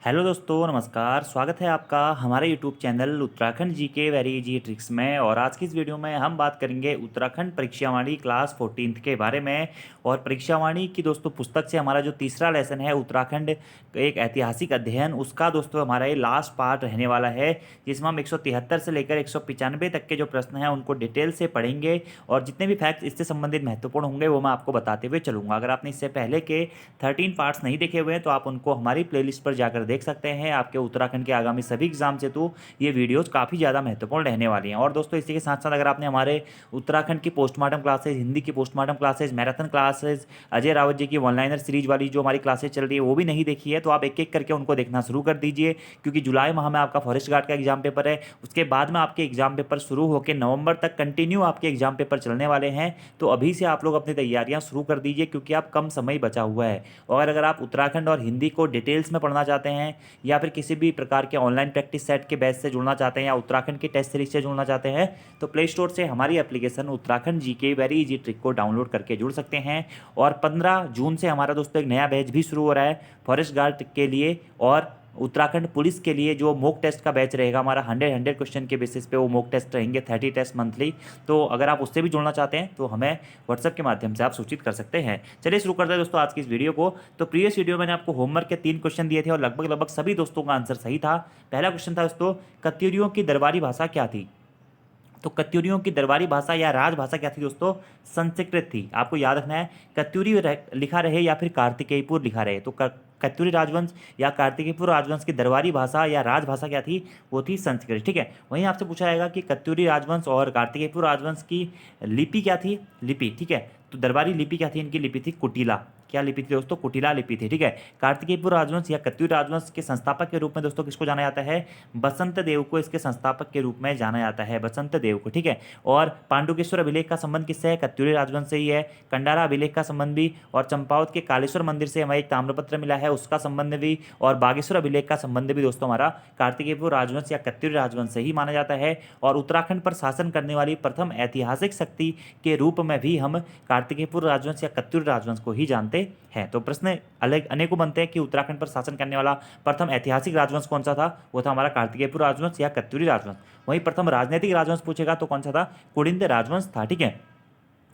Hello दोस्तों, नमस्कार। स्वागत है आपका हमारे यूट्यूब चैनल उत्तराखंड जी के वेरी इजी ट्रिक्स में। और आज की इस वीडियो में हम बात करेंगे उत्तराखंड परीक्षावाणी क्लास 14 के बारे में। और परीक्षावाणी की दोस्तों पुस्तक से हमारा जो तीसरा लेसन है उत्तराखंड एक ऐतिहासिक अध्ययन, उसका दोस्तों हमारा ये लास्ट पार्ट रहने वाला है, जिसमें हम 173 से लेकर 195 तक के जो प्रश्न हैं उनको डिटेल से पढ़ेंगे। और जितने भी फैक्ट्स इससे संबंधित महत्वपूर्ण होंगे वो मैं आपको बताते हुए चलूँगा। अगर आपने इससे पहले के 13 पार्ट्स नहीं देखे हुए हैं तो आप उनको हमारी प्लेलिस्ट पर जाकर देख सकते हैं। आपके उत्तराखंड के आगामी सभी एग्जाम से तो ये वीडियोस काफ़ी ज़्यादा महत्वपूर्ण रहने वाली हैं। और दोस्तों इसी के साथ साथ अगर आपने हमारे उत्तराखंड की पोस्टमार्टम क्लासेज, हिंदी की postmortem classes, marathon classes, Ajay Rawat ji की वन लाइनर सीरीज वाली जो हमारी क्लासेज चल रही है वो भी नहीं देखी है तो आप एक एक करके उनको देखना शुरू कर दीजिए, क्योंकि जुलाई माह में आपका फॉरेस्ट गार्ड का एग्जाम पेपर है। उसके बाद में आपके एग्जाम पेपर शुरू होकर नवंबर तक कंटिन्यू आपके एग्जाम पेपर चलने वाले हैं। तो अभी से आप लोग अपनी तैयारियां शुरू कर दीजिए, क्योंकि आप कम समय बचा हुआ है। और अगर आप उत्तराखंड और हिंदी को डिटेल्स में पढ़ना चाहते हैं या फिर किसी भी प्रकार के ऑनलाइन प्रैक्टिस सेट के बैच से जुड़ना चाहते हैं या उत्तराखंड के टेस्ट सीरीज से जुड़ना चाहते हैं तो प्ले स्टोर से हमारी एप्लीकेशन उत्तराखंड जी के वेरी इजी ट्रिक को डाउनलोड करके जुड़ सकते हैं। और 15 जून से हमारा दोस्तों एक नया बैच भी शुरू हो रहा है फॉरेस्ट गार्ड के लिए और उत्तराखंड पुलिस के लिए। जो मॉक टेस्ट का बैच रहेगा हमारा 100 क्वेश्चन के बेसिस पे वो मॉक टेस्ट रहेंगे, 30 टेस्ट मंथली। तो अगर आप उससे भी जुड़ना चाहते हैं तो हमें व्हाट्सएप के माध्यम से आप सूचित कर सकते हैं। चलिए शुरू करते हैं दोस्तों आज की इस वीडियो को। तो प्रीवियस वीडियो मैंने आपको होमवर्क के 3 क्वेश्चन दिए थे और लगभग लगभग सभी दोस्तों का आंसर सही था। पहला क्वेश्चन था दोस्तों, कत्यूरियों की दरबारी भाषा क्या थी? तो कत्यूरियों की दरबारी भाषा या राजभाषा क्या थी दोस्तों? संस्कृत थी। आपको याद रखना है कत्यूरी लिखा रहे या फिर कार्तिकेयपुर लिखा रहे, तो कत्यूरी राजवंश या कार्तिकेयपुर राजवंश की दरबारी भाषा या राजभाषा क्या थी? वो थी संस्कृत। ठीक है, वहीं आपसे पूछा जाएगा कि कत्यूरी राजवंश और कार्तिकेयपुर राजवंश की लिपि क्या थी? लिपि, ठीक है। तो दरबारी लिपि क्या थी? इनकी लिपि थी कुटिला। क्या लिपि थी दोस्तों? कुटिला लिपि थी। ठीक है। कार्तिकेयपुर राजवंश या कत्यूरी राजवंश के संस्थापक के रूप में दोस्तों किसको जाना जाता है? बसंत देव को इसके संस्थापक के रूप में जाना जाता है, बसंत देव को। ठीक है। और पांडुकेश्वर अभिलेख का संबंध किससे है? कत्यूरी राजवंश से ही है। कंडारा अभिलेख का संबंध भी, और चंपावत के कालेश्वर मंदिर से हमें एक ताम्रपत्र मिला है उसका संबंध भी, और बागेश्वर अभिलेख का संबंध भी दोस्तों हमारा कार्तिकेयपुर राजवंश या कत्यूरी राजवंश से ही माना जाता है। और उत्तराखंड पर शासन करने वाली प्रथम ऐतिहासिक शक्ति के रूप में भी हम कार्तिकेयपुर राजवंश या कत्यूरी राजवंश को ही जानते हैं। तो प्रश्न अलग अनेकों बनते हैं कि उत्तराखंड पर शासन करने वाला प्रथम ऐतिहासिक राजवंश कौन सा था? वो था हमारा कार्तिकेयपुर राजवंश या कत्यूरी राजवंश। वहीं प्रथम राजनीतिक राजवंश पूछेगा तो कौन सा था? कुडिंद राजवंश था। ठीक है।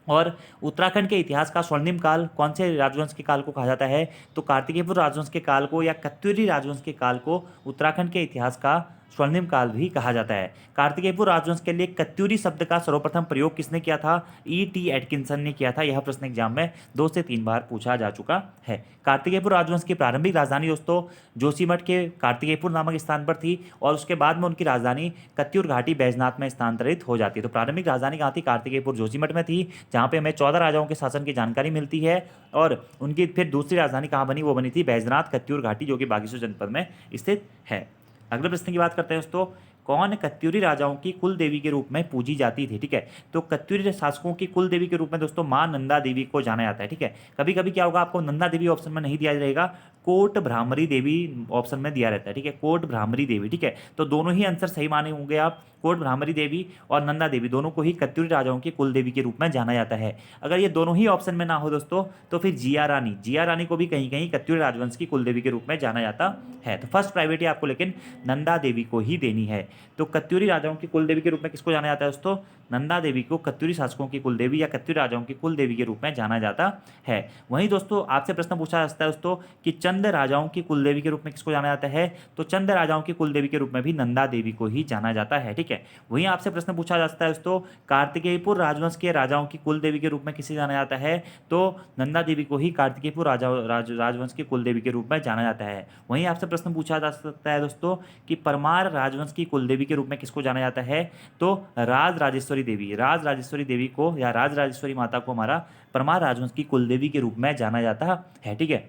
और उत्तराखंड के इतिहास का स्वर्णिम काल कौन से राजवंश के काल को कहा जाता है? तो कार्तिकेयपुर राजवंश के काल को या कत्यूरी राजवंश के काल को उत्तराखंड के इतिहास का स्वर्णिम काल भी कहा जाता है। कार्तिकेयपुर राजवंश के लिए कत्यूरी शब्द का सर्वप्रथम प्रयोग किसने किया था? E.T. एटकिंसन ने किया था। यह प्रश्न एग्जाम में 2 से 3 बार पूछा जा चुका है। कार्तिकेयपुर राजवंश की प्रारंभिक राजधानी दोस्तों जोशीमठ के कार्तिकेयपुर नामक स्थान पर थी और उसके बाद में उनकी राजधानी कत्यूर घाटी बैजनाथ में स्थानांतरित हो जाती है। तो प्रारंभिक राजधानी कहाँ थी? कार्तिकेयपुर जोशीमठ में थी, जहाँ पे हमें 14 राजाओं के शासन की जानकारी मिलती है। और उनकी फिर दूसरी राजधानी कहाँ बनी? वो बनी थी बैजनाथ कत्यूर घाटी, जो कि बागेश्वर जनपद में स्थित है। अगले प्रश्न की बात करते हैं दोस्तों, कौन कत्यूरी राजाओं की कुल देवी के रूप में पूजी जाती थी? ठीक है। तो कत्यूरी शासकों की कुल देवी के रूप में दोस्तों मां नंदा देवी को जाना जाता है। ठीक है। कभी कभी क्या होगा, आपको नंदा देवी ऑप्शन में नहीं दिया जाएगा, कोट भ्रामरी देवी ऑप्शन में दिया रहता है। ठीक है, कोट भ्रामरी देवी। ठीक है। तो दोनों ही आंसर सही माने होंगे आप। कोट भ्रामरी देवी और नंदा देवी दोनों को ही कत्यूरी राजाओं की कुल देवी के रूप में जाना जाता है। अगर ये दोनों ही ऑप्शन में ना हो दोस्तों तो फिर जिया रानी को भी कहीं कहीं कत्यूरी राजवंश की कुल देवी के रूप में जाना जाता है। तो फर्स्ट प्रायोरिटी आपको लेकिन नंदा देवी को ही देनी है। तो कत्यूरी राजाओं की कुल देवी के रूप में किसको जाना जाता है दोस्तों? नंदा देवी को कत्यूरी शासकों की कुल देवी या कत्यूरी राजाओं की कुल देवी के रूप में जाना जाता है। वहीं दोस्तों आपसे प्रश्न पूछा जा सकता है दोस्तों कि चंद राजाओं की कुल देवी के रूप में किसको जाना जाता है? तो चंद राजाओं की कुल देवी के रूप में भी नंदा देवी को ही जाना जाता है। ठीक है। वहीं आपसे प्रश्न पूछा जा सकता है दोस्तों कार्तिकेयपुर राजवंश के राजाओं की कुल देवी के रूप में किसे जाना जाता है? तो नंदा देवी को ही कार्तिकेयपुर राजवंश की कुल देवी के रूप में जाना जाता है। वहीं आपसे प्रश्न पूछा जा सकता है दोस्तों कि परमार राजवंश की कुल देवी के रूप में किसको जाना जाता है? तो राज राजेश्वरी देवी को या राज राजेश्वरी माता को हमारा परमार राजवंश की कुल देवी के रूप में जाना जाता है। ठीक है।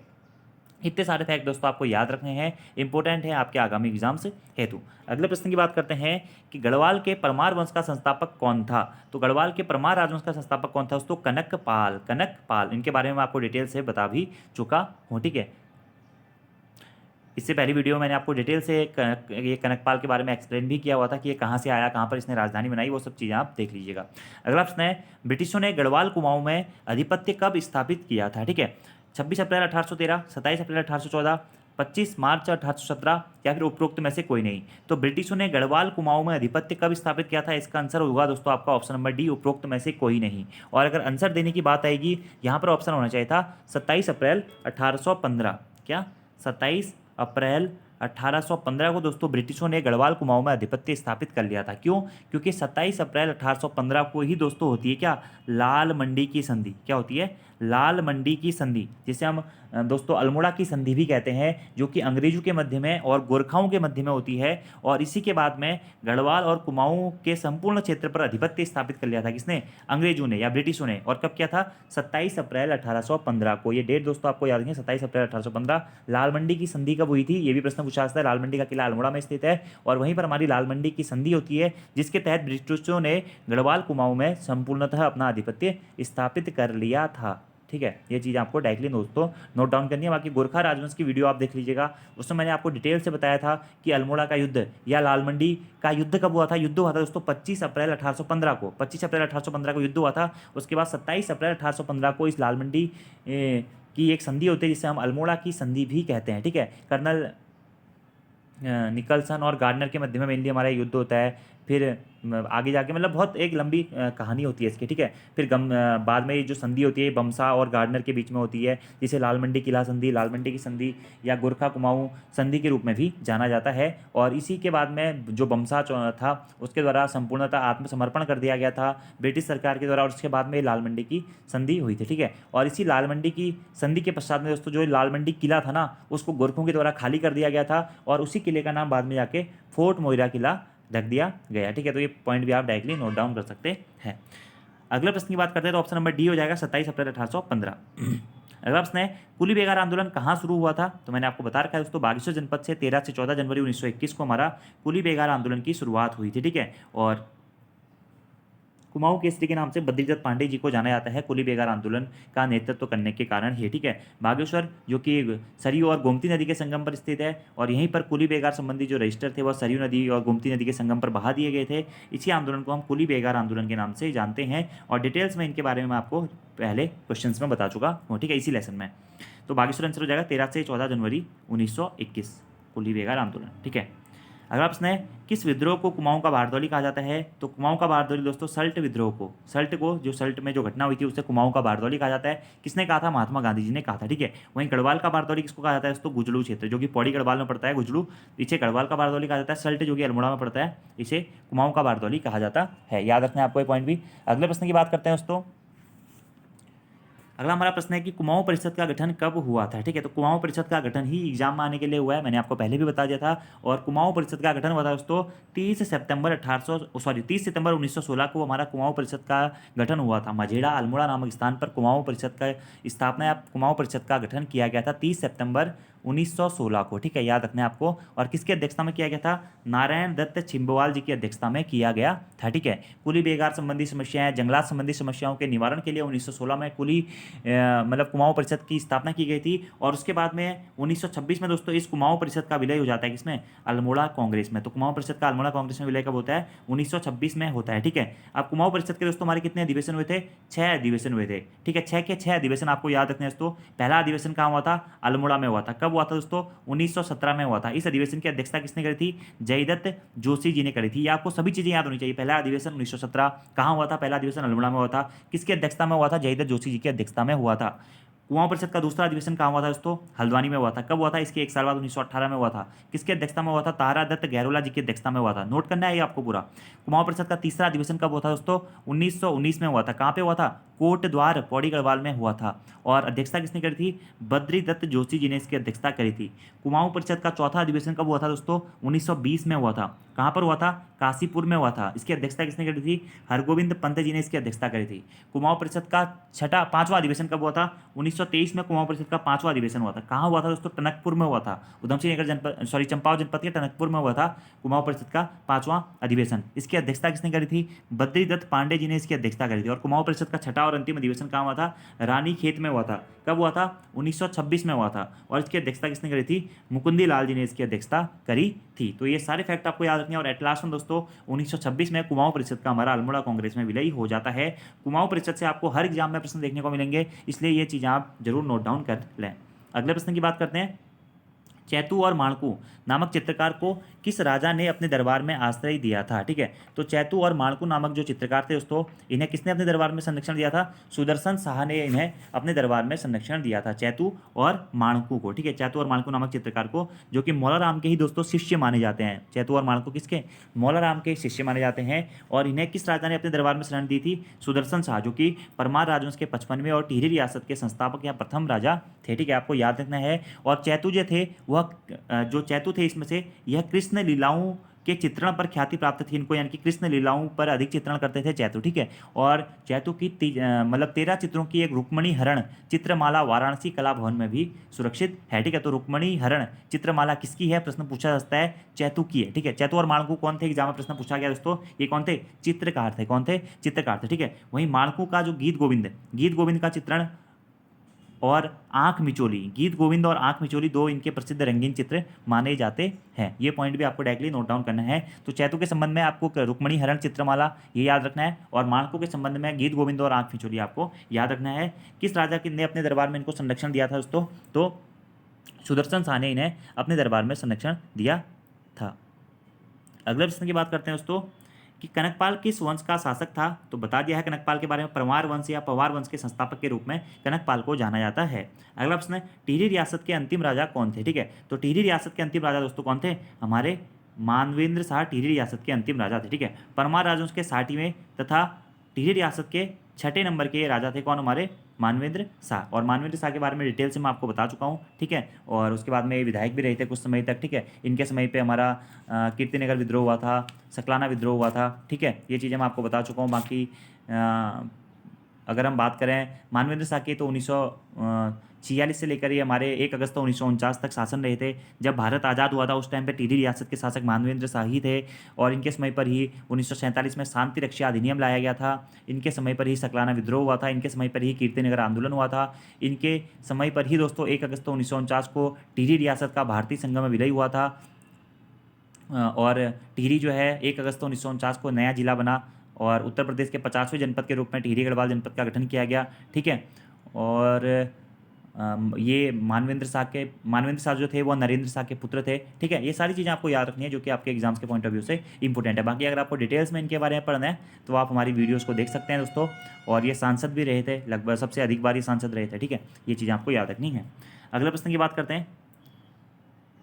इतने सारे फैक्ट दोस्तों आपको याद रखने हैं, इंपॉर्टेंट है आपके आगामी एग्जाम्स हेतु। अगले प्रश्न की बात करते हैं कि गढ़वाल के परमार वंश का संस्थापक कौन था? तो गढ़वाल के परमार राजवंश का संस्थापक कौन था दोस्तों? कनकपाल। इनके बारे में मैं आपको डिटेल से बता भी चुका हूँ। ठीक है। इससे पहली वीडियो में मैंने आपको डिटेल से ये कनकपाल के बारे में एक्सप्लेन भी किया हुआ था कि ये कहाँ से आया, कहाँ पर इसने राजधानी बनाई, वो सब चीज़ें आप देख लीजिएगा। अगला प्रश्न है, ब्रिटिशों ने गढ़वाल कुमाऊं में आधिपत्य कब स्थापित किया था? ठीक है। 26 अप्रैल 1813, 27 अप्रैल 1814, 25 मार्च 1817 या फिर उपरोक्त में से कोई नहीं। तो ब्रिटिशों ने गढ़वाल कुमाऊं में आधिपत्य कब स्थापित किया था? इसका आंसर होगा दोस्तों आपका ऑप्शन नंबर डी, उपरोक्त में से कोई नहीं। और अगर आंसर देने की बात आएगी, यहाँ पर ऑप्शन होना चाहिए था 27 अप्रैल 1815। क्या 27 अप्रैल 1815 को दोस्तों ब्रिटिशों ने गढ़वाल कुमाऊं में आधिपत्य स्थापित कर लिया था। क्यों? क्योंकि 27 अप्रैल 1815 को ही दोस्तों होती है क्या? लाल मंडी की संधि। क्या होती है? लाल मंडी की संधि, जिसे हम दोस्तों अल्मोड़ा की संधि भी कहते हैं, जो कि अंग्रेजों के मध्य में और गोरखाओं के मध्य में होती है। और इसी के बाद में गढ़वाल और कुमाऊं के संपूर्ण क्षेत्र पर आधिपत्य स्थापित कर लिया था। किसने? अंग्रेजों ने या ब्रिटिशों ने। और कब किया था? 27 अप्रैल 1815 को। ये डेट दोस्तों आपको याद रखिए, 27 अप्रैल 1815। लाल मंडी की संधि कब हुई थी? ये भी प्रश्न पूछा जाता है। लाल मंडी का किला अल्मोड़ा में स्थित है और वहीं पर हमारी लाल मंडी की संधि होती है, जिसके तहत ब्रिटिशों ने गढ़वाल कुमाऊं में संपूर्णतः अपना आधिपत्य स्थापित कर लिया था। ठीक है, ये चीज़ आपको डायरेक्टली दोस्तों नोट डाउन करनी है। बाकी गोरखा राजवंश की वीडियो आप देख लीजिएगा, उसमें मैंने आपको डिटेल से बताया था कि अल्मोड़ा का युद्ध या लाल मंडी का युद्ध कब हुआ था। युद्ध हुआ था दोस्तों 25 अप्रैल 1815 को। 25 अप्रैल 1815 को युद्ध हुआ था। उसके बाद 27 अप्रैल 1815 को इस लाल मंडी की एक संधि होती है, जिसे हम अल्मोड़ा की संधि भी कहते हैं। ठीक है, कर्नल निकलसन और गार्डनर के मध्य में मेनली हमारा युद्ध होता है। फिर आगे जाके मतलब बहुत एक लंबी कहानी होती है इसकी। ठीक है, फिर बाद में ये जो संधि होती है बमसा और गार्डनर के बीच में होती है, जिसे लाल मंडी किला संधि, लाल मंडी की संधि या गोरखा कुमाऊं संधि के रूप में भी जाना जाता है। और इसी के बाद में जो बमसा था उसके द्वारा संपूर्णतः आत्मसमर्पण कर दिया गया था ब्रिटिश सरकार के द्वारा, और उसके बाद में लाल मंडी की संधि हुई थी। ठीक है, और इसी लाल मंडी की संधि के पश्चात में दोस्तों जो लाल मंडी किला था ना, उसको गोरखों के द्वारा खाली कर दिया गया था और उसी किले का नाम बाद में जाके फोर्ट मोइरा किला रख दिया गया। ठीक है, तो ये पॉइंट भी आप डायरेक्टली नोट डाउन कर सकते हैं। अगले प्रश्न की बात करते हैं तो ऑप्शन नंबर डी हो जाएगा 27 अप्रैल 1815। अगला प्रश्न है, कुली बेगार आंदोलन कहाँ शुरू हुआ था? तो मैंने आपको बता रखा है दोस्तों, बागेश्वर जनपद से 13 से 14 जनवरी 1921 को हमारा कुली बेगार आंदोलन की शुरुआत हुई थी। ठीक है, और कुमाऊं केसरी के नाम से बद्रीदत्त पांडे जी को जाना जाता है कुली बेगार आंदोलन का नेतृत्व करने के कारण ही। ठीक है, बागेश्वर जो कि सरयू और गोमती नदी के संगम पर स्थित है, और यहीं पर कुली बेगार संबंधी जो रजिस्टर थे वह सरयू नदी और गोमती नदी के संगम पर बहा दिए गए थे। इसी आंदोलन को हम कुली बेगार आंदोलन के नाम से जानते हैं, और डिटेल्स में इनके बारे में मैं आपको पहले क्वेश्चन में बता चुका हूँ। ठीक है, इसी लेसन में। तो बागेश्वर आंसर हो जाएगा 13 से 14 जनवरी 1921 कुली बेगार आंदोलन। ठीक है, अगला प्रश्न है, किस विद्रोह को कुमाऊं का बारदौली कहा जाता है? तो कुमाऊं का बारदौली दोस्तों सल्ट विद्रोह को, सल्ट में जो घटना हुई थी उसे कुमाऊं का बारदौली कहा जाता है। किसने कहा था? महात्मा गांधी जी ने कहा था। ठीक है, वहीं गढ़वाल का बारदौली किसको कहा जाता है दोस्तों? गुजलू क्षेत्र, जो कि पौड़ी गढ़वाल में पड़ता है। गुजलू पीछे गढ़वाल का बारदौली कहा जाता है। सल्ट जो कि अल्मोड़ा में पड़ता है, इसे कुमाऊं का बारदौली कहा जाता है। याद रखना है आपको ये पॉइंट भी। अगले प्रश्न की बात करते हैं दोस्तों। अगला हमारा प्रश्न है कि कुमाऊं परिषद का गठन कब हुआ था? ठीक है, तो कुमाऊं परिषद का गठन ही एग्जाम में आने के लिए हुआ है, मैंने आपको पहले भी बता दिया था। और कुमाऊं परिषद का गठन हुआ था दोस्तों 30 सितंबर 1916 को हमारा कुमाऊं परिषद का गठन हुआ था। मझेड़ा अल्मोड़ा नामक स्थान पर कुमाऊं परिषद का स्थापना या कुमाऊं परिषद का गठन किया गया था 30 सितंबर 1916 को। ठीक है, याद रखना है आपको। और किसकी अध्यक्षता में किया गया था? नारायण दत्त छिंबवाल जी की अध्यक्षता में किया गया था। ठीक है, कुली बेगार संबंधी समस्याएं, जंगलात संबंधी समस्याओं के निवारण के लिए 1916 में मतलब कुमाऊं परिषद की स्थापना की गई थी। और उसके बाद में 1926 में दोस्तों इस कुमाऊं परिषद का विलय हो जाता है। किसमें? अल्मोड़ा कांग्रेस में। तो कुमाऊं परिषद का अल्मोड़ा कांग्रेस में विलय कब होता है? 1926 में होता है। ठीक है, अब कुमाऊं परिषद के दोस्तों हमारे कितने अधिवेशन हुए थे? 6 अधिवेशन हुए थे। ठीक है, 6 के 6 अधिवेशन आपको याद रखने हैं दोस्तों। पहला अधिवेशन कहाँ हुआ था? अल्मोड़ा में हुआ था। कब हुआ था दोस्तों? 1917 में हुआ था। इस अधिवेशन की अध्यक्षता किसने करी थी? जयदत्त जोशी जी ने करी थी। ये आपको सभी चीजें याद होनी चाहिए। पहला अधिवेशन 1917 कहाँ हुआ था? पहला अधिवेशन अल्मोड़ा में हुआ था। किसकी अध्यक्षता में हुआ था? जयदत्त जोशी जी की अध्यक्षता में हुआ था। कुमाऊं परिषद का दूसरा अधिवेशन कहाँ हुआ था दोस्तों? हल्द्वानी में हुआ था। कब हुआ था? इसके एक साल बाद 1918 में हुआ था। किसकी अध्यक्षता में हुआ था? तारादत्त गहरोला जी की अध्यक्षता में हुआ था। नोट करना है ये आपको पूरा। कुमाऊं परिषद का तीसरा अधिवेशन कब हुआ था दोस्तों? 1919 में हुआ था। कहाँ पे हुआ था? कोट द्वार पौड़ी गढ़वाल में हुआ था। और अध्यक्षता किसने करी थी? बद्रीदत्त जोशी जी ने इसकी अध्यक्षता करी थी। कुमाऊं परिषद का चौथा अधिवेशन कब हुआ था दोस्तों? 1920 में हुआ था। कहाँ पर हुआ था? काशीपुर में हुआ था। इसकी अध्यक्षता किसने करी थी? हरगोविंद पंत जी ने इसकी अध्यक्षता करी थी। कुमाऊं परिषद का पांचवा अधिवेशन कब हुआ था? 1923 में कुमाऊं परिषद का पांचवा अधिवेशन हुआ था। कहाँ हुआ था दोस्तों? टनकपुर में हुआ था। उधम सिंह नगर जनपद चंपावत जनपद के टनकपुर में हुआ था कुमाऊं परिषद का पांचवा अधिवेशन। इसकी अध्यक्षता किसने करी थी? बद्रीदत्त पांडे जी ने इसकी अध्यक्षता करी थी। और कुमाऊं परिषद का छठा और अंतिम अधिवेशन कहाँ हुआ था? रानी खेत में हुआ था। कब हुआ था? 1926 में हुआ था। और इसकी अध्यक्षता किसने करी थी? मुकुंदी लाल जी ने इसकी अध्यक्षता करी थी। तो ये सारे फैक्ट आपको याद रखने हैं। और एट लास्ट में दोस्तों 1926 में कुमाऊं परिषद का हमारा अल्मोड़ा कांग्रेस में विलय हो जाता है। कुमाऊं परिषद से आपको हर एग्जाम में प्रश्न देखने को मिलेंगे, इसलिए ये चीज़ आप जरूर नोट डाउन कर लें। अगले प्रश्न की बात करते हैं। चैतू और माणकू नामक चित्रकार को किस राजा ने अपने दरबार में आश्रय दिया था? ठीक है, तो चैतू और माणकू नामक जो चित्रकार थे दोस्तों, इन्हें किसने अपने दरबार में संरक्षण दिया था? सुदर्शन शाह ने इन्हें अपने दरबार में संरक्षण दिया था, चैतू और माणकू को। ठीक है, चैतू और माणकू नामक चित्रकार को, जो कि मौलाराम के ही दोस्तों शिष्य माने जाते हैं। चैतू और माणकू किसके? मौलाराम के शिष्य माने जाते हैं। और इन्हें किस राजा ने अपने दरबार में शरण दी थी? सुदर्शन शाह, जो कि परमार राजवंश के 55वें और टिहरी रियासत के संस्थापक या प्रथम राजा थे। ठीक है, आपको याद रखना है। और चैतू जो थे वह जो चैतू थे इसमें से, यह कृष्ण लीलाओं के चित्रण पर ख्याति प्राप्त थी इनको, यानी कि कृष्ण लीलाओं पर अधिक चित्रण करते थे चैतू। ठीक है, और चैतू की मतलब 13 चित्रों की एक रुक्मणी हरण चित्रमाला वाराणसी कला भवन में भी सुरक्षित है। ठीक है, तो रुक्मणी हरण चित्रमाला किसकी है? प्रश्न पूछा जाता है, चैतू की है। ठीक है, चैतू और माणकू कौन थे? एग्जाम में प्रश्न पूछा गया दोस्तों, ये कौन थे? चित्रकार थे। कौन थे? चित्रकार थे। ठीक है, वहीं माणकू का जो गीत गोविंद का चित्रण और आंख मिचोली, गीत गोविंद और आंख मिचोली दो इनके प्रसिद्ध रंगीन चित्र माने जाते हैं। ये पॉइंट भी आपको डायरेक्टली नोट डाउन करना है। तो चैतू के संबंध में आपको रुक्मणी हरण चित्रमाला ये याद रखना है, और माणकू के संबंध में गीत गोविंद और आंख मिचोली आपको याद रखना है। किस राजा ने अपने दरबार में इनको संरक्षण दिया था दोस्तों? तो सुदर्शन शाह ने इन्हें अपने दरबार में संरक्षण दिया था। अगले प्रश्न की बात करते हैं दोस्तों कि कनकपाल किस वंश का शासक था? तो बता दिया है कनकपाल के बारे में, परमार वंश या पवार वंश के संस्थापक के रूप में कनकपाल को जाना जाता है। अगला प्रश्न है, टिहरी रियासत के अंतिम राजा कौन थे? ठीक है, तो टिहरी रियासत के अंतिम राजा दोस्तों कौन थे? हमारे मानवेंद्र शाह टिहरी रियासत के अंतिम राजा थे। ठीक है, परमार राजवंश के 60वें तथा टिहरी रियासत के 6ठे नंबर के राजा थे। कौन? हमारे मानवेंद्र शाह। और मानवेंद्र शाह के बारे में डिटेल से मैं आपको बता चुका हूँ। ठीक है, और उसके बाद में ये विधायक भी रहे थे कुछ समय तक। ठीक है, इनके समय पे हमारा कीर्तिनगर विद्रोह हुआ था, सकलाना विद्रोह हुआ था। ठीक है, ये चीज़ें मैं आपको बता चुका हूँ। बाकी अगर हम बात करें मानवेंद्र शाह की, तो 1946 से लेकर ये हमारे 1 अगस्त 1949 तक शासन रहे थे। जब भारत आज़ाद हुआ था उस टाइम पे टिहरी रियासत के शासक मानवेंद्र शाह ही थे, और इनके समय पर ही 1947 में शांति रक्षा अधिनियम लाया गया था। इनके समय पर ही सकलाना विद्रोह हुआ था। इनके समय पर ही कीर्तिनगर आंदोलन हुआ था। इनके समय पर ही दोस्तों 1 अगस्त 1949 को टिहरी रियासत का भारतीय संघ में विलय हुआ था। और टिहरी जो है 1 अगस्त 1949 को नया जिला बना, और उत्तर प्रदेश के 50वें जनपद के रूप में टिहरी गढ़वाल जनपद का गठन किया गया। ठीक है, और ये मानवेंद्र शाह जो थे वो नरेंद्र शाह के पुत्र थे। ठीक है, ये सारी चीज़ें आपको याद रखनी है, जो कि आपके एग्जाम्स के पॉइंट ऑफ व्यू से इंपॉर्टेंट है। बाकी अगर आपको डिटेल्स में इनके बारे में पढ़ना है तो आप हमारी वीडियोस को देख सकते हैं दोस्तों। और ये सांसद भी रहे थे, लगभग सबसे अधिक बार ये सांसद रहे थे। ठीक है, ये चीज़ें आपको याद रखनी है। अगले प्रश्न की बात करते हैं,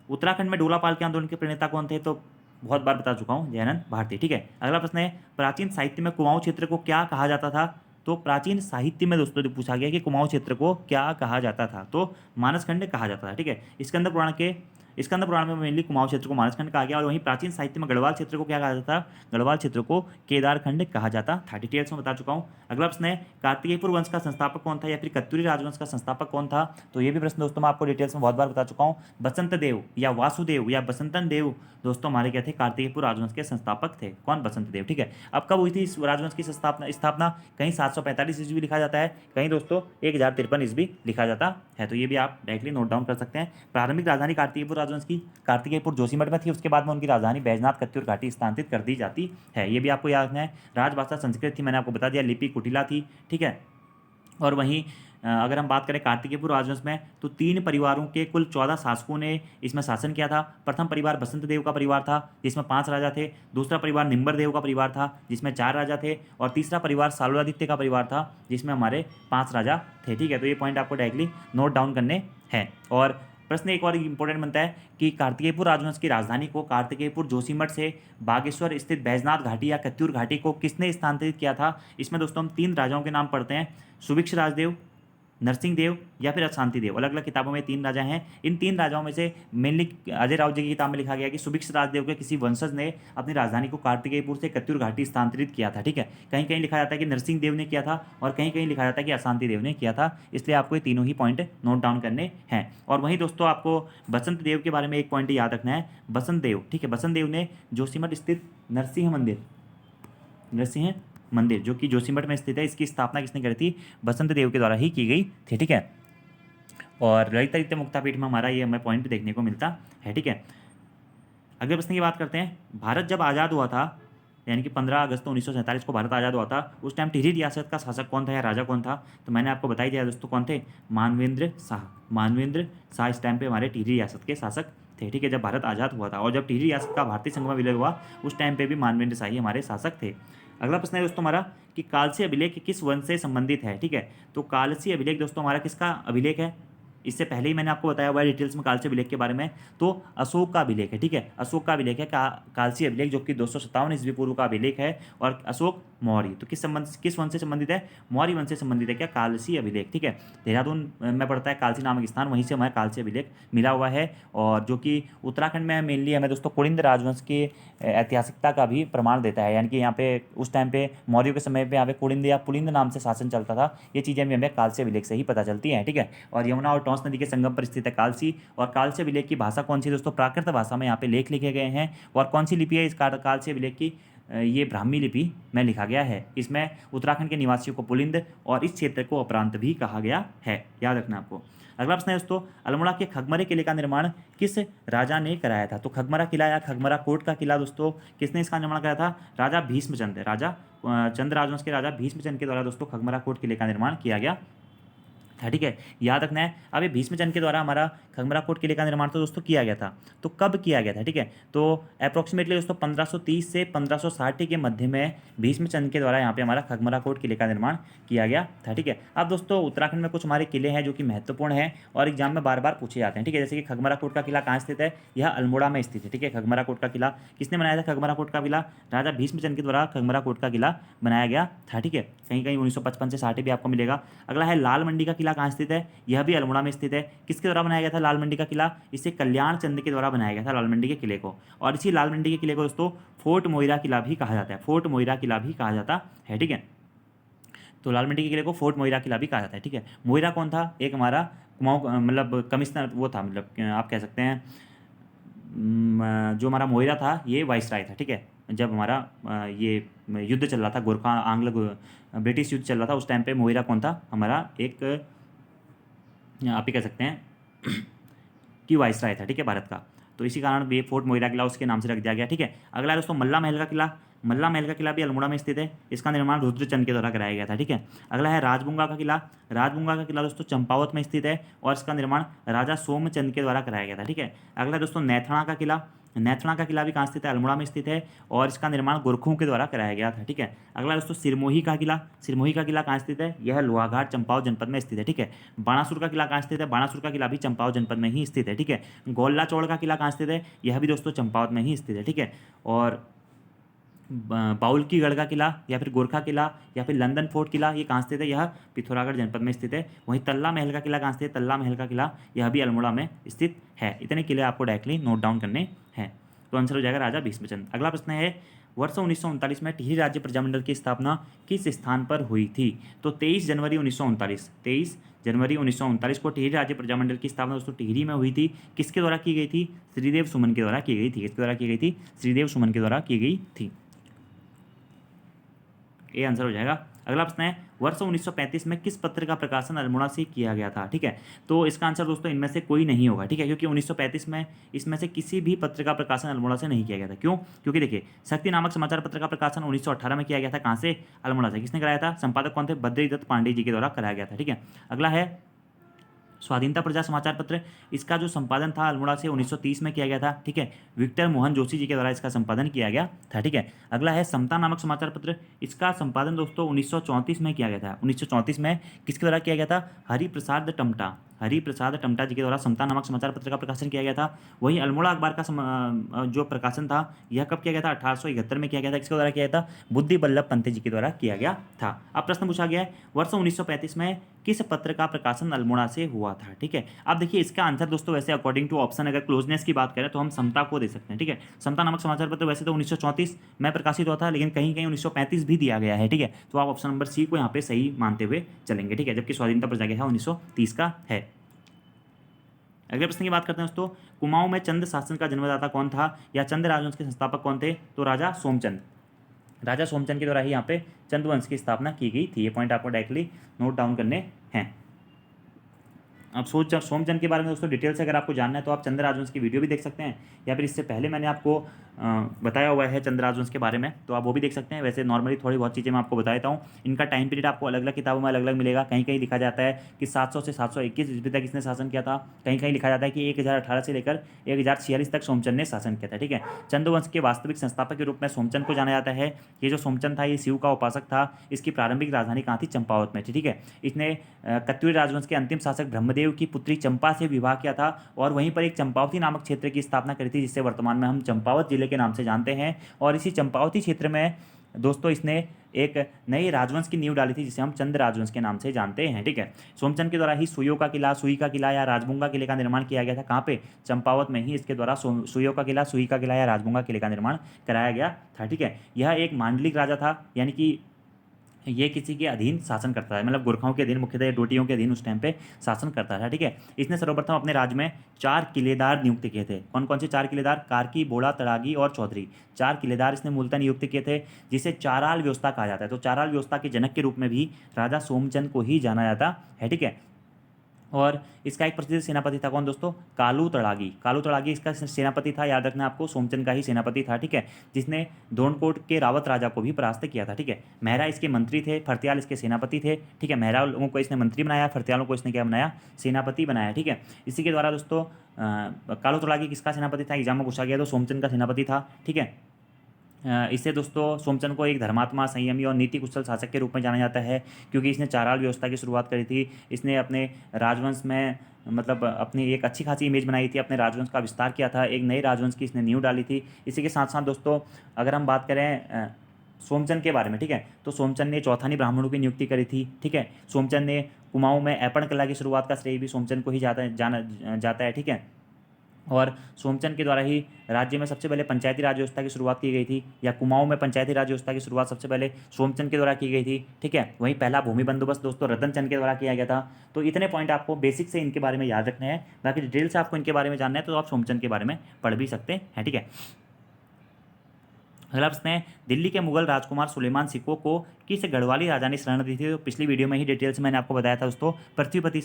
उत्तराखंड में डोलापाल के आंदोलन के प्रणेता कौन थे? तो बहुत बार बता चुका हूँ, दयानंद भारती। ठीक है, अगला प्रश्न है, प्राचीन साहित्य में कुमाऊं क्षेत्र को क्या कहा जाता था? तो प्राचीन साहित्य में दोस्तों पूछा गया कि कुमाऊं क्षेत्र को क्या कहा जाता था? तो मानसखंड कहा जाता था। ठीक है, स्कंद पुराण में मेनली कुमाऊं क्षेत्र को मानसखंड कहा गया, और वहीं प्राचीन साहित्य में गढ़वाल क्षेत्र को क्या कहा जाता था? गढ़वाल क्षेत्र को केदारखंड कहा जाता था। डिटेल्स में बता चुका हूँ। अगला प्रश्न है, कार्तिकेयपुर वंश का संस्थापक कौन था, या फिर कत्यूरी राजवंश का संस्थापक कौन था? तो ये भी प्रश्न दोस्तों मैं आपको डिटेल्स में बहुत बार बता चुका हूँ। बसंत देव या वासुदेव या बसंतन देव दोस्तों हमारे क्या थे? कार्तिकेयपुर राजवंश के संस्थापक थे। कौन? बसंत देव। ठीक है, अब कब हुई थी इस राजवंश की स्थापना? कहीं 745 ईस्वी लिखा जाता है, कहीं दोस्तों 1053 ईस्वी लिखा जाता है। तो ये भी आप डायरेक्टली नोट डाउन कर सकते हैं। प्रारंभिक राजधानी कार्तिकेयपुर राजवंश की कार्तिकेयपुर जोशीमठ में थी। उसके बाद में उनकी राजधानी बैजनाथ कत्यूर घाटी स्थानांतरित कर दी जाती है। ये भी आपको याद रखना है। राजभाषा संस्कृत थी, मैंने आपको बता दिया। लिपि कुटिला थी। ठीक है, और वहीं अगर हम बात करें कार्तिकेयपुर राजवंश में, तो 3 परिवारों के कुल 14 शासकों ने इसमें शासन किया था। प्रथम परिवार बसंत देव का परिवार था, जिसमें 5 राजा थे। दूसरा परिवार निम्बर देव का परिवार था, जिसमें 4 राजा थे। और तीसरा परिवार सालोरादित्य का परिवार था, जिसमें हमारे 5 राजा थे। ठीक है, तो ये पॉइंट आपको डायरेक्टली नोट डाउन करने हैं। और प्रश्न एक और इंपॉर्टेंट बनता है कि कार्तिकेयपुर राजवंश की राजधानी को कार्तिकेयपुर जोशीमठ से बागेश्वर स्थित बैजनाथ घाटी या कत्यूर घाटी को किसने स्थानांतरित किया था? इसमें दोस्तों हम 3 राजाओं के नाम पढ़ते हैं, सुभिक्ष राजदेव, नरसिंह देव या फिर अशांति देव। अलग अलग किताबों में 3 राजा हैं। इन 3 राजाओं में से मेनली अजय राव जी की किताब में लिखा गया कि सुभिक्ष राजदेव के किसी वंशज ने अपनी राजधानी को कार्तिकेयपुर से कत्यूर घाटी स्थानांतरित किया था। ठीक है, कहीं कहीं लिखा जाता है कि नरसिंह देव ने किया था, और कहीं कहीं लिखा जाता है कि अशांति देव ने किया था। इसलिए आपको ये तीनों ही पॉइंट नोट डाउन करने हैं। और वहीं दोस्तों आपको बसंत देव के बारे में एक पॉइंट याद रखना है, बसंत देव। ठीक है, बसंत देव ने जोशीमठ स्थित नरसिंह मंदिर जो कि जोशीमठ में स्थित है, इसकी स्थापना किसने करी थी? बसंत देव के द्वारा ही की गई थी। ठीक है, और ललितादित्य मुक्तापीठ में हमारा ये हमें पॉइंट देखने को मिलता है। ठीक है, अगले प्रश्न की बात करते हैं, भारत जब आज़ाद हुआ था यानी कि 15 अगस्त 1947 को भारत आज़ाद हुआ था, उस टाइम टिहरी रियासत का शासक कौन था या राजा कौन था? तो मैंने आपको बता ही दिया दोस्तों कौन थे, मानवेंद्र शाह। मानवेंद्र शाह इस टाइम पे हमारे टिहरी रियासत के शासक थे, ठीक है, जब भारत आज़ाद हुआ था। और जब टिहरी रियासत का भारतीय संघ में विलय हुआ उस टाइम पे भी मानवेंद्र शाही हमारे शासक थे। अगला प्रश्न है दोस्तों हमारा कि कालसी अभिलेख किस वंश से संबंधित है, ठीक है। तो कालसी अभिलेख दोस्तों हमारा किसका अभिलेख है? इससे पहले ही मैंने आपको बताया हुआ है डिटेल्स में कालसी अभिलेख के बारे में। तो अशोक का अभिलेख है, ठीक है, अशोक का अभिलेख है कालसी अभिलेख, जो कि 257 ईस्वी पूर्व का अभिलेख है। और अशोक मौर्य, तो किस वंश से संबंधित है? मौर्य वंश से संबंधित है क्या कालसी अभिलेख, ठीक है। देहरादून में पड़ता है कालसी नामक स्थान, वहीं से हमारा कालसी अभिलेख मिला हुआ है। और जो कि उत्तराखंड में मेनली हमें दोस्तों कुलिंद राजवंश की ऐतिहासिकता का भी प्रमाण देता है। यानी कि यहाँ पे उस टाइम पे मौर्यों के समय पे यहाँ पे कुलिंद या पुलिंद नाम से शासन चलता था। ये चीज़ें भी हमें कालसी अभिलेख से ही पता चलती हैं, ठीक है। और यमुना और टॉन्स नदी के संगम पर स्थित है कालसी। और कालसी अभिलेख की भाषा कौन सी दोस्तों? प्राकृत भाषा में यहाँ पे लेख लिखे गए हैं। और कौन सी लिपि है इस कालसी अभिलेख की? ये ब्राह्मी लिपि में लिखा गया है। इसमें उत्तराखंड के निवासियों को पुलिंद और इस क्षेत्र को अपरांत भी कहा गया है, याद रखना आपको। अगला प्रश्न है दोस्तों, अल्मोड़ा के खगमरे किले का निर्माण किस राजा ने कराया था? तो खगमरा किला या खगमरा कोट का किला दोस्तों किसने इसका निर्माण कराया था? राजा भीष्मचंद, राजा चंद राजवंश के राजा भीष्मचंद के द्वारा दोस्तों खगमरा कोट किले का निर्माण किया गया था, ठीक है, याद रखना है। अब ये भीष्मचंद के द्वारा हमारा खगमरा कोट किले का निर्माण तो दोस्तों किया गया था, तो कब किया गया था, ठीक है। तो अप्रोक्सीमेटली दोस्तों 1530 से 1560 के मध्य में भीष्मचंद के द्वारा यहाँ पे हमारा खगमरा कोट किले का निर्माण किया गया था, ठीक है। अब दोस्तों उत्तराखंड में कुछ हमारे किले हैं जो कि महत्वपूर्ण हैं और एग्जाम में बार बार पूछे जाते हैं, ठीक है। जैसे कि खगमरा कोट का किला कहाँ स्थित है? यह अल्मोड़ा में स्थित है, ठीक है। खगमरा कोट का किला किसने बनाया था? खगमरा कोट का किला राजा भीष्मचंद के द्वारा खगमरा कोट का किला बनाया गया था, ठीक है। कहीं कहीं 1955 से 60 भी आपको मिलेगा। अगला है लाल मंडी का किला कहाँ स्थित है? यह भी अल्मोड़ा में स्थित है। किसके द्वारा बनाया गया था लाल मंडी का किला? इसे कल्याण चंद के द्वारा बनाया गया था लाल मंडी के किले को। और इसी लाल मंडी के किले को दोस्तों फोर्ट मोइरा किला भी कहा जाता है, फोर्ट मोइरा किला भी कहा जाता है, ठीक है। तो लाल मंडी के किले को फोर्ट मोइरा किला भी कहा जाता है, ठीक है। मोइरा कौन था? एक हमारा कुमाऊं मतलब कमिश्नर वो था, मतलब आप कह सकते हैं जो हमारा मोइरा था ये वाइसराय था, ठीक है। जब हमारा ये युद्ध चल रहा था, गोरखा आंग्ल ब्रिटिश युद्ध चल रहा था, उस टाइम पे मोइरा कौन था? हमारा एक आप ही कह सकते हैं कि वाइसराय था, ठीक है, भारत का। तो इसी कारण ये फोर्ट मोइरा किला उसके नाम से रख दिया गया, ठीक है। अगला है दोस्तों मल्ला महल का किला। मल्ला महल का किला भी अल्मोड़ा में स्थित है। इसका निर्माण रुद्रचंद के द्वारा कराया गया था, ठीक है। अगला है राजबुंगा का किला। राजबुंगा का किला दोस्तों चंपावत में स्थित है और इसका निर्माण राजा सोमचंद के द्वारा कराया गया था, ठीक है। अगला है दोस्तों नैथणा का किला। नैथणा का किला भी कहाँ स्थित है? अल्मोड़ा में स्थित है और इसका निर्माण गोरखों के द्वारा कराया गया था, ठीक है। अगला दोस्तों सिरमोही का किला। सिरमोही का किला कहाँ स्थित है? यह लोहाघाट चंपावत जनपद में स्थित है, ठीक है। बाणासुर का किला कहाँ स्थित है? बाणासुर का किला भी चंपावत जनपद में ही स्थित है, ठीक है। गोल्ला चौड़ का किला कहाँ स्थित है? यह भी दोस्तों चंपावत में ही स्थित है, ठीक है। और बाउल की गढ़ का किला या फिर गोरखा किला या फिर लंदन फोर्ट किला ये कहाँ स्थित है? यह पिथौरागढ़ जनपद में स्थित है। वहीं तल्ला महल का किला कहाँ स्थित है? तल्ला महल का किला यह भी अल्मोड़ा में स्थित है। इतने किले आपको डायरेक्टली नोट डाउन करने हैं। तो आंसर हो जाएगा राजा भीष्मचंद। अगला प्रश्न है वर्ष 1939 में टिहरी राज्य प्रजामंडल की स्थापना किस स्थान पर हुई थी? तो 23 जनवरी 1939 23 जनवरी 1939 को टिहरी राज्य प्रजामंडल की स्थापना दोस्तों टिहरी में हुई थी। किसके द्वारा की गई थी? श्रीदेव सुमन के द्वारा की गई थी। किसके द्वारा की गई थी? श्रीदेव सुमन के द्वारा की गई थी। ये आंसर हो जाएगा। अगला प्रश्न है वर्ष 1935 में किस पत्र का प्रकाशन अल्मोड़ा से किया गया था? ठीक है, तो इसका आंसर दोस्तों इनमें से कोई नहीं होगा, ठीक है, क्योंकि 1935 में इसमें से किसी भी पत्र का प्रकाशन अल्मोड़ा से नहीं किया गया था। क्यों? क्योंकि देखिए शक्ति नामक समाचार पत्र का प्रकाशन 1918 में किया गया था। कहाँ से? अल्मोड़ा से। किसने कराया था? संपादक कौन थे? बद्रीदत्त पांडे जी के द्वारा कराया गया था, ठीक है। अगला है स्वाधीनता प्रजा समाचार पत्र। इसका जो संपादन था अल्मोड़ा से 1930 में किया गया था, ठीक है। विक्टर मोहन जोशी जी के द्वारा इसका संपादन किया गया था, ठीक है। अगला है समता नामक समाचार पत्र। इसका संपादन दोस्तों 1934 में किया गया था। 1934 में किसके द्वारा किया गया था? हरिप्रसाद टमटा। हरिप्रसाद टमटा जी के द्वारा समता नामक समाचार पत्र का प्रकाशन किया गया था। वहीं अल्मोड़ा अखबार का जो प्रकाशन था यह कब किया गया था? 1871 में किया गया था। किसके द्वारा किया गया था? बुद्धि बल्लभ पंत जी के द्वारा किया गया था। अब प्रश्न पूछा गया है वर्ष 1935 में किस पत्र का प्रकाशन अल्मोड़ा से हुआ था? ठीक है, अब देखिए इसका आंसर दोस्तों वैसे अकॉर्डिंग टू ऑप्शन अगर क्लोजनेस की बात करें तो हम समता को दे सकते हैं, ठीक है। समता नामक समाचार पत्र वैसे तो 1934 में प्रकाशित हुआ था, लेकिन कहीं कहीं 1935 भी दिया गया है, ठीक है। तो आप ऑप्शन नंबर सी को यहाँ पे सही मानते हुए चलेंगे, ठीक है, जबकि स्वाधीनता प्रजाज्ञा है 1930 का है। अगले प्रश्न की बात करते हैं दोस्तों, कुमाऊं में चंद शासन का जन्मदाता कौन था या चंद राजवंश के संस्थापक कौन थे? तो राजा सोमचंद। राजा सोमचंद के द्वारा ही यहाँ पे चंद वंश की स्थापना की गई थी। ये पॉइंट आपको डायरेक्टली नोट डाउन करने हैं। अब सोमचंद के बारे में दोस्तों डिटेल से अगर आपको जानना है तो आप चंद्र राजवंश की वीडियो भी देख सकते हैं, या फिर इससे पहले मैंने आपको बताया हुआ है चंद्र राजवंश के बारे में, तो आप वो भी देख सकते हैं। वैसे नॉर्मली थोड़ी बहुत चीज़ें मैं आपको बता देता हूँ। इनका टाइम पीरियड आपको अलग अलग किताबों में अलग अलग मिलेगा। कहीं कहीं लिखा जाता है कि 700 से 721 ईस्वी तक इसने शासन किया था, कहीं कहीं लिखा जाता है कि 1018 से लेकर 1046 तक सोमचंद ने शासन किया था। ठीक है, चंद्रवंश के वास्तविक संस्थापक के रूप में सोमचंद को जाना जाता है। ये जो सोमचंद था ये शिव का उपासक था। इसकी प्रारंभिक राजधानी कहाँ थी? चंपावत में थी। ठीक है, इसने कत्यूरी राजवंश के अंतिम शासक ब्रह्मदेव की पुत्री चंपा से विवाह किया था और वहीं पर एक चंपावती नामक क्षेत्र की स्थापना करी थी, जिसे वर्तमान में हम चंपावत जिले के नाम से जानते हैं। और इसी चंपावती क्षेत्र में दोस्तों इसने एक नई राजवंश की नींव डाली थी, जिसे हम चंद्र राजवंश के नाम से जानते हैं। ठीक है, सोमचंद के द्वारा ही सुइयों का किला, सुई का किला या राजबुंगा किले का निर्माण किया गया था। कहाँ पे? चंपावत में ही इसके द्वारा सुइयों का किला, सुई का किला या राजबुंगा किले का निर्माण कराया गया था। ठीक है, यह एक मांडलिक राजा था, यानी कि ये किसी के अधीन शासन करता है, मतलब गोरखाओं के अधीन, मुख्यतः डोटियों के अधीन उस टाइम पे शासन करता था। ठीक है, इसने सर्वप्रथम अपने राज्य में 4 किलेदार नियुक्त किए थे। कौन कौन से 4 किलेदार? कार्की, बोड़ा, तड़ागी और चौधरी। 4 किलेदार इसने मूलतः नियुक्त किए थे, जिसे चाराल व्यवस्था कहा जाता है। तो चाराल व्यवस्था के जनक के रूप में भी राजा सोमचंद को ही जाना जाता है। ठीक है, और इसका एक प्रसिद्ध सेनापति था। कौन दोस्तों? कालू तड़ागी। कालू तड़ागी इसका सेनापति था, याद रखना आपको, सोमचंद का ही सेनापति था। ठीक है, जिसने दोनकोट के रावत राजा को भी परास्त किया था। ठीक है, मेहरा इसके मंत्री थे, फरत्याल इसके सेनापति थे। ठीक है, मेहरा लोगों को इसने मंत्री बनाया, फरत्यालों को इसने क्या बनाया? सेनापति बनाया। ठीक है, इसी के द्वारा दोस्तों कालू तड़ागी किसका सेनापति था? एग्जाम में पूछा गया तो सोमचंद का सेनापति था। ठीक है, इससे दोस्तों सोमचंद को एक धर्मात्मा, संयमी और नीति कुशल शासक के रूप में जाना जाता है, क्योंकि इसने चाराल व्यवस्था की शुरुआत करी थी। इसने अपने राजवंश में मतलब अपनी एक अच्छी खासी इमेज बनाई थी, अपने राजवंश का विस्तार किया था, एक नए राजवंश की इसने नींव डाली थी। इसी के साथ साथ दोस्तों अगर हम बात करें सोमचंद के बारे में, ठीक है, तो सोमचंद ने चौथानी ब्राह्मणों की नियुक्ति करी थी। ठीक है, सोमचंद ने कुमाऊं में ऐपण कला की शुरुआत का श्रेय भी सोमचंद को ही जाना जाता है। ठीक है, और सोमचंद के द्वारा ही राज्य में सबसे पहले पंचायती राज व्यवस्था की शुरुआत की गई थी, या कुमाऊं में पंचायती राज व्यवस्था की शुरुआत सबसे पहले सोमचंद के द्वारा की गई थी। ठीक है, वहीं पहला भूमि बंदोबस्त दोस्तों रतनचंद के द्वारा किया गया था। तो इतने पॉइंट आपको बेसिक से इनके बारे में याद रखने हैं। बाकी डिटेल से आपको इनके बारे में जानना है तो आप सोमचंद के बारे में पढ़ भी सकते हैं। ठीक है, अगला प्रश्न है, दिल्ली के मुगल राजकुमार सुलेमान सिको को किस गढ़वाली राजा ने शरण दी थी? तो पिछली वीडियो में ही डिटेल से मैंने आपको बताया था दोस्तों, पृथ्वीपति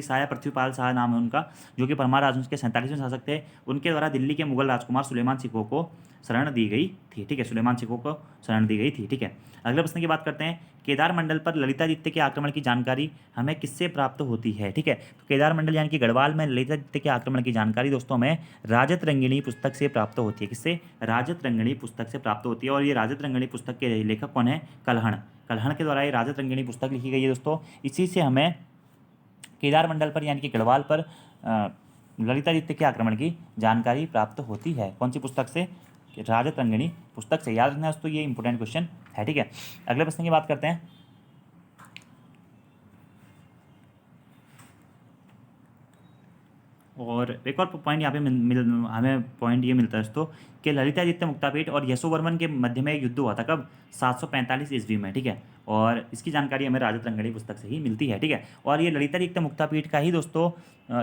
शाह या पृथ्वीपाल शाह नाम है उनका, जो कि परमार राजवंश के 47वें शासक थे। उनके द्वारा दिल्ली के मुगल राजकुमार सुलेमान सिको को शरण दी गई थी। ठीक है, सुलेमान सिको को शरण दी गई थी। ठीक है, अगले प्रश्न की बात करते हैं, केदार मंडल पर ललितादित्य के आक्रमण की जानकारी हमें किससे प्राप्त होती है? ठीक है, तो केदार मंडल यानी कि गढ़वाल में ललितादित्य के आक्रमण की जानकारी दोस्तों हमें राजत रंगिणी पुस्तक से प्राप्त होती है। किससे? राजत रंगिणी पुस्तक से प्राप्त होती है। और ये राजत रंगिणी पुस्तक के लेखक कौन है? कल्हण। कल्हण के द्वारा ये राजत रंगिणी पुस्तक लिखी गई है दोस्तों। इसी से हमें केदार मंडल पर यानी कि गढ़वाल पर ललितादित्य के आक्रमण की जानकारी प्राप्त होती है। कौन सी पुस्तक से? राजत रंगिणी पुस्तक से। याद रखना दोस्तों, ये इंपॉर्टेंट क्वेश्चन है। ठीक है, अगले प्रश्न की बात करते हैं, और एक और पॉइंट यहाँ पे हमें पॉइंट ये मिलता है दोस्तों कि ललितादित्य मुक्तापीठ और यशोवर्मन के मध्य में एक युद्ध हुआ था। कब? 745 ईस्वी में। ठीक है, और इसकी जानकारी हमें राजत रंगिणी पुस्तक से ही मिलती है। ठीक है, और ये ललितादित्य मुक्तापीठ का ही दोस्तों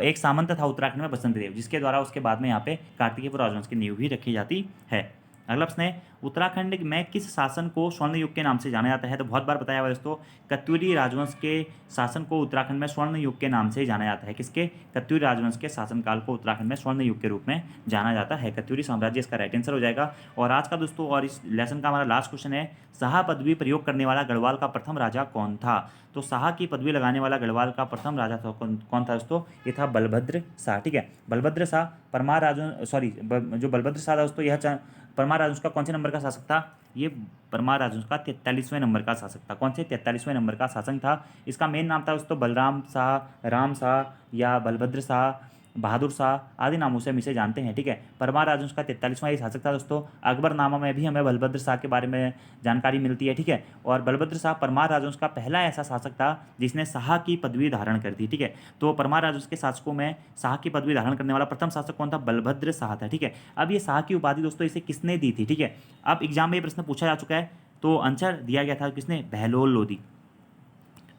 एक सामंत था उत्तराखंड में, बसंत देव, जिसके द्वारा उसके बाद में यहाँ पे कार्तिकेयपुर राजवंश की नींव भी रखी जाती है। अगला प्रश्न है, उत्तराखंड में किस शासन को स्वर्ण युग के नाम से जाना जाता है? तो बहुत बार बताया हुआ दोस्तों, कत्यूरी राजवंश के शासन को उत्तराखंड में स्वर्ण युग के नाम से जाना जाता है। किसके? कत्यूरी राजवंश के शासनकाल को उत्तराखंड में स्वर्ण युग के रूप में जाना जाता है। कत्यूरी साम्राज्य इसका राइट आंसर हो जाएगा। और आज का दोस्तों और इस लेसन का हमारा लास्ट क्वेश्चन है, शाह पदवी प्रयोग करने वाला गढ़वाल का प्रथम राजा कौन था? तो शाह की पदवी लगाने वाला गढ़वाल का प्रथम राजा था कौन था दोस्तों? ये था बलभद्र शाह। ठीक है, बलभद्र शाह परमार राजवंश जो बलभद्र शाह था दोस्तों, यह परमार राजवंश का कौन से नंबर का शासक था? ये परमार राजवंश का 43वें नंबर का शासक था। कौन से? 43वें नंबर का शासक था। इसका मेन नाम था दोस्तों बलराम शाह, राम शाह या बलभद्र शाह, बहादुर शाह आदि नामों से हम इसे जानते हैं। ठीक है, परमार राजवंश का 43वां ये शासक था दोस्तों। अकबरनामा में भी हमें बलभद्र शाह के बारे में जानकारी मिलती है। ठीक है, और बलभद्र शाह परमार राजवंश का पहला ऐसा शासक था जिसने शाह की पदवी धारण कर दी। ठीक है, तो परमार राजवंश के शासकों में शाह की पदवी धारण करने वाला प्रथम शासक कौन था? बलभद्र शाह था। ठीक है, अब ये शाह की उपाधि दोस्तों इसे किसने दी थी? ठीक है, अब एग्जाम में ये प्रश्न पूछा जा चुका है, तो आंसर दिया गया था किसने? बहलोल लोदी।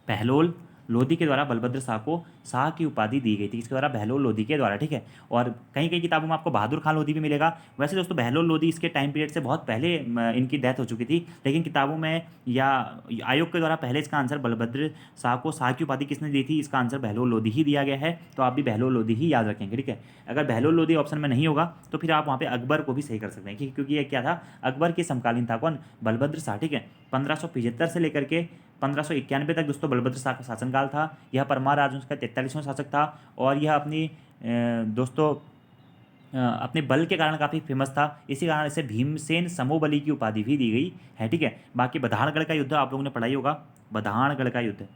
बहलोल लोधी के द्वारा बलभद्र शाह को शाह की उपाधि दी गई थी, इसके द्वारा बहलोल लोधी के द्वारा, ठीक है। और कहीं कहीं किताबों में आपको बहादुर खान लोधी भी मिलेगा। वैसे दोस्तों बहलोल लोधी इसके टाइम पीरियड से बहुत पहले इनकी डेथ हो चुकी थी, लेकिन किताबों में या आयोग के द्वारा पहले इसका आंसर बलभद्र शाह को शाह की उपाधि किसने दी थी, इसका आंसर बहलोल लोधी ही दिया गया है। तो आप भी बहलोल लोधी ही याद रखेंगे, ठीक है। अगर बहलोल लोधी ऑप्शन में नहीं होगा तो फिर आप वहाँ पे अकबर को भी सही कर सकते हैं, क्योंकि ये क्या था, अकबर के समकालीन था कौन, बलभद्र शाह, ठीक है। 1575 से लेकर के 1591 तक दोस्तों बलभद्र शाह का शासनकाल था। यह परमार राजवंश का 43वां शासक था और यह अपनी दोस्तों अपने बल के कारण काफ़ी फेमस था। इसी कारण इसे भीमसेन समोबली की उपाधि भी दी गई है, ठीक है। बाकी बधानगढ़ का युद्ध आप लोगों ने पढ़ा ही होगा, बधानगढ़ का युद्ध,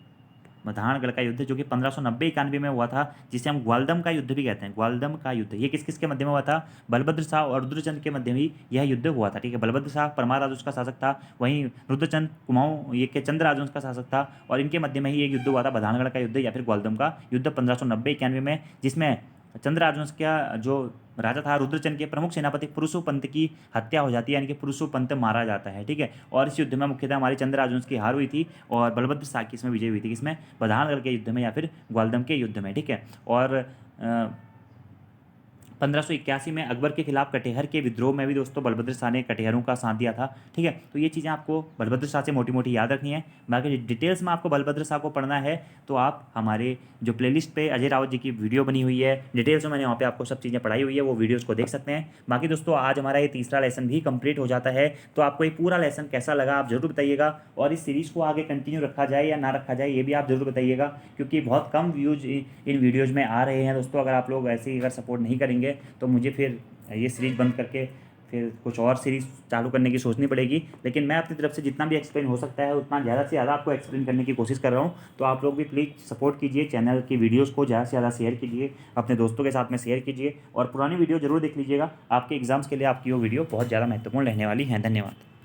बधानगढ़ का युद्ध जो कि 1590-91 में हुआ था, जिसे हम ग्वालदम का युद्ध भी कहते हैं। ग्वालदम का युद्ध ये किस किस के मध्य में हुआ था, बलभद्र शाह और रुद्रचंद के मध्य में यह युद्ध हुआ था, ठीक है। बलभद्र शाह परमार राजवंश का शासक था, वहीं रुद्रचंद कुमाऊं ये के चंद्र राजवंश का शासक था, और इनके मध्य में ही एक युद्ध हुआ था, बधानगढ़ का युद्ध या फिर ग्वालदम का युद्ध 1590-91 में, जिसमें चंद्र राजवंश का जो राजा था रुद्रचंद के प्रमुख सेनापति पुरुषोपंत की हत्या हो जाती है, यानी कि पुरुषोपंत मारा जाता है, ठीक है। और इस युद्ध में मुख्यतः हमारी चंद्र राजवंश की हार हुई थी और बलभद्र शाह की इसमें विजय हुई थी, किसमें, बधानगढ़ के युद्ध में या फिर ग्वालदम के युद्ध में, ठीक है। और 1581 में अकबर के खिलाफ कटिहार के विद्रोह में भी दोस्तों बलभद्र शाह ने कटिहारों का साथ दिया था, ठीक है। तो ये चीज़ें आपको बलभद्र शाह से मोटी मोटी याद रखनी है। बाकी डिटेल्स में आपको बलभद्र शाह को पढ़ना है तो आप हमारे जो प्लेलिस्ट पे अजय रावत जी की वीडियो बनी हुई है, डिटेल्स में मैंने वहाँ पे आपको सब चीज़ें पढ़ाई हुई है, वो वीडियोज़ को देख सकते हैं। बाकी दोस्तों आज हमारा ये तीसरा लेसन भी कंप्लीट हो जाता है, तो आपको ये पूरा लेसन कैसा लगा आप जरूर बताइएगा, और इस सीरीज़ को आगे कंटिन्यू रखा जाए या ना रखा जाए ये भी आप जरूर बताइएगा, क्योंकि बहुत कम व्यूज इन वीडियोज़ में आ रहे हैं दोस्तों। अगर आप लोग ऐसे ही अगर सपोर्ट नहीं करेंगे तो मुझे फिर ये सीरीज़ बंद करके फिर कुछ और सीरीज़ चालू करने की सोचनी पड़ेगी। लेकिन मैं अपनी तरफ से जितना भी एक्सप्लेन हो सकता है उतना ज़्यादा से ज़्यादा आपको एक्सप्लेन करने की कोशिश कर रहा हूँ। तो आप लोग भी प्लीज़ सपोर्ट कीजिए, चैनल की वीडियोस को ज़्यादा से ज़्यादा शेयर कीजिए, अपने दोस्तों के साथ में शेयर कीजिए, और पुरानी वीडियो जरूर देख लीजिएगा। आपके एग्जाम्स के लिए आपकी वो वीडियो बहुत ज़्यादा महत्वपूर्ण रहने वाली है। धन्यवाद।